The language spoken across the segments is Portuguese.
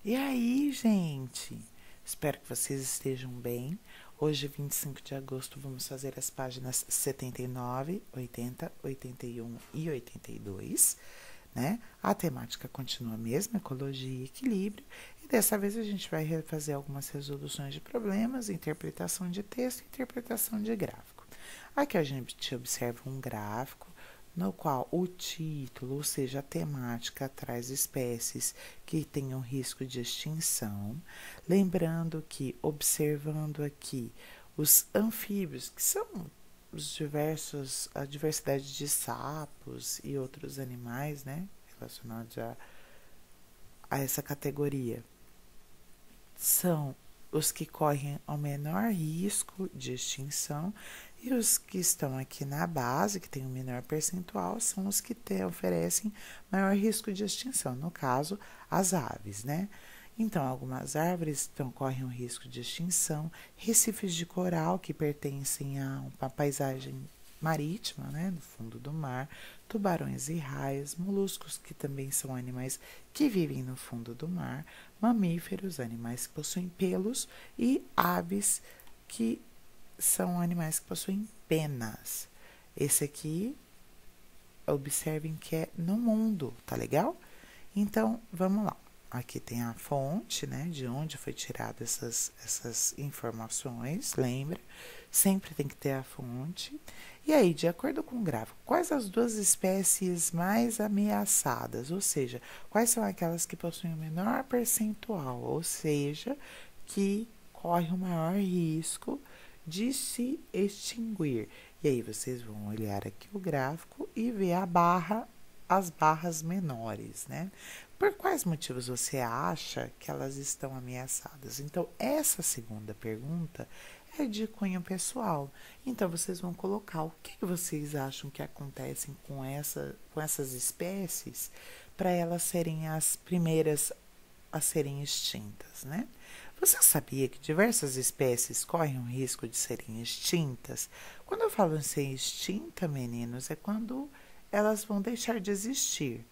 E aí, gente? Espero que vocês estejam bem. Hoje, 25 de agosto, vamos fazer as páginas 79, 80, 81 e 82, né? A temática continua a mesma, ecologia e equilíbrio. E dessa vez a gente vai fazer algumas resoluções de problemas, interpretação de texto e interpretação de gráfico. Aqui a gente observa um gráfico no qual o título, ou seja, a temática, traz espécies que tenham risco de extinção. Lembrando que, observando aqui os anfíbios, que são a diversidade de sapos e outros animais, né, relacionados a essa categoria, são os que correm ao menor risco de extinção e os que estão aqui na base, que tem o menor percentual, são os que oferecem maior risco de extinção, no caso, as aves, né? Então, algumas árvores correm um risco de extinção, recifes de coral que pertencem a uma paisagem marítima, né, no fundo do mar, tubarões e raias, moluscos que também são animais que vivem no fundo do mar, mamíferos, animais que possuem pelos e aves que são animais que possuem penas. Esse aqui, observem que é no mundo, tá legal? Então, vamos lá. Aqui tem a fonte, né, de onde foi tirada essas informações, lembra? Sempre tem que ter a fonte. E aí, de acordo com o gráfico, quais as duas espécies mais ameaçadas? Ou seja, quais são aquelas que possuem o menor percentual? Ou seja, que correm o maior risco de se extinguir. E aí, vocês vão olhar aqui o gráfico e ver as barras menores, né? Por quais motivos você acha que elas estão ameaçadas? Então, essa segunda pergunta é de cunho pessoal. Então, vocês vão colocar o que vocês acham que acontecem com essas espécies para elas serem as primeiras a serem extintas, né? Você sabia que diversas espécies correm o risco de serem extintas? Quando eu falo em ser extinta, meninos, é quando elas vão deixar de existir.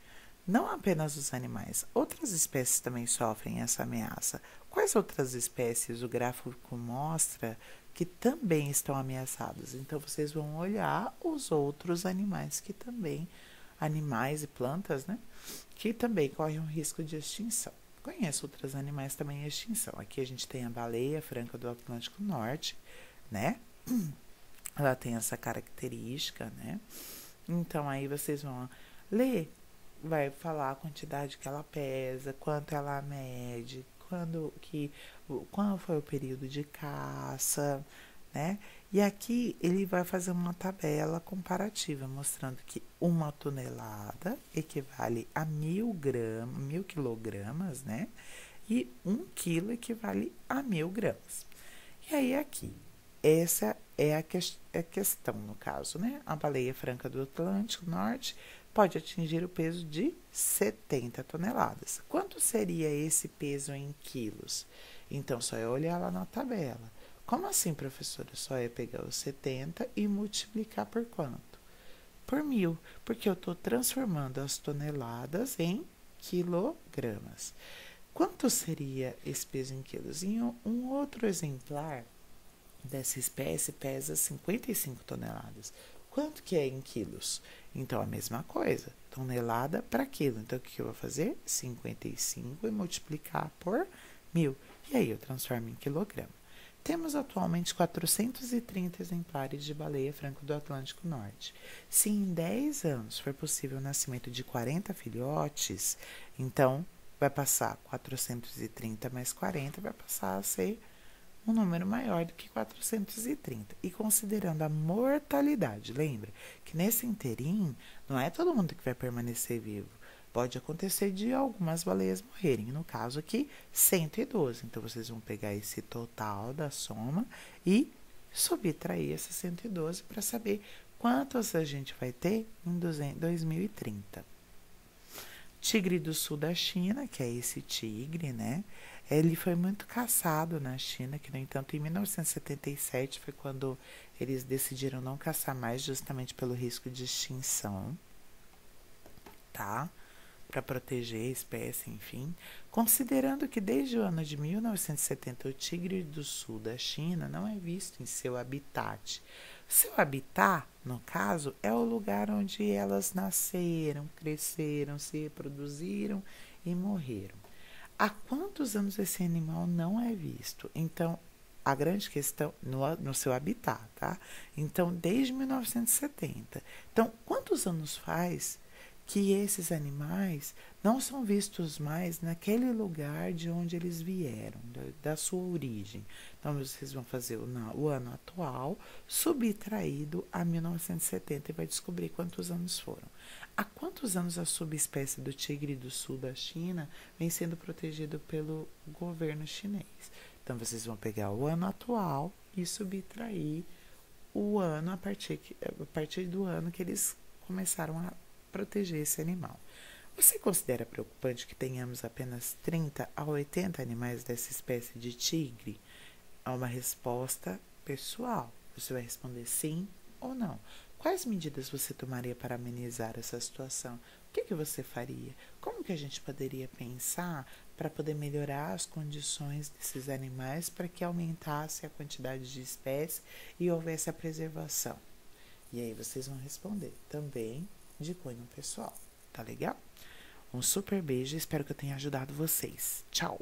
Não apenas os animais, outras espécies também sofrem essa ameaça. Quais outras espécies o gráfico mostra que também estão ameaçadas? Então, vocês vão olhar os outros animais que também, animais e plantas, né? Que também correm um risco de extinção. Conheço outros animais também em extinção. Aqui a gente tem a baleia franca do Atlântico Norte, né? Ela tem essa característica, né? Então, aí vocês vão ler, vai falar a quantidade que ela pesa, quanto ela mede, quando foi o período de caça, né? E aqui ele vai fazer uma tabela comparativa, mostrando que 1 tonelada equivale a 1.000 gramas, 1.000 quilogramas, né? E 1 quilo equivale a 1.000 gramas. E aí aqui, essa é a questão no caso, né? A baleia franca do Atlântico Norte pode atingir o peso de 70 toneladas. Quanto seria esse peso em quilos? Então, só é olhar lá na tabela. Como assim, professora? Só é pegar os 70 e multiplicar por quanto? Por 1.000, porque eu estou transformando as toneladas em quilogramas. Quanto seria esse peso em quilos? Em um outro exemplar dessa espécie pesa 55 toneladas. Quanto que é em quilos? Então, a mesma coisa, tonelada para quilo. Então, o que eu vou fazer? 55 e multiplicar por 1.000. E aí, eu transformo em quilograma. Temos atualmente 430 exemplares de baleia franco do Atlântico Norte. Se em 10 anos for possível o nascimento de 40 filhotes, então vai passar 430 mais 40, vai passar a ser um número maior do que 430. E considerando a mortalidade, lembra que nesse interim não é todo mundo que vai permanecer vivo. Pode acontecer de algumas baleias morrerem. No caso aqui, 112. Então, vocês vão pegar esse total da soma e subtrair esses 112 para saber quantos a gente vai ter em 2030. Tigre do sul da China, que é esse tigre, né? Ele foi muito caçado na China, que, no entanto, em 1977 foi quando eles decidiram não caçar mais, justamente pelo risco de extinção, tá? para proteger a espécie, enfim, considerando que desde o ano de 1970 o tigre do sul da China não é visto em seu habitat. Seu habitat, no caso, é o lugar onde elas nasceram, cresceram, se reproduziram e morreram. Há quantos anos esse animal não é visto? Então, a grande questão no seu habitat, tá? Então, desde 1970. Então, quantos anos faz que esses animais não são vistos mais naquele lugar de onde eles vieram, da sua origem? Então, vocês vão fazer o ano atual subtraído a 1970 e vai descobrir quantos anos foram. Há quantos anos a subespécie do tigre do sul da China vem sendo protegido pelo governo chinês? Então, vocês vão pegar o ano atual e subtrair o ano a partir do ano que eles começaram a proteger esse animal. Você considera preocupante que tenhamos apenas 30 a 80 animais dessa espécie de tigre? É uma resposta pessoal. Você vai responder sim ou não. Quais medidas você tomaria para amenizar essa situação? O que você faria? Como que a gente poderia pensar para poder melhorar as condições desses animais para que aumentasse a quantidade de espécies e houvesse a preservação? E aí vocês vão responder também de cunho pessoal, tá legal? Um super beijo, espero que eu tenha ajudado vocês. Tchau!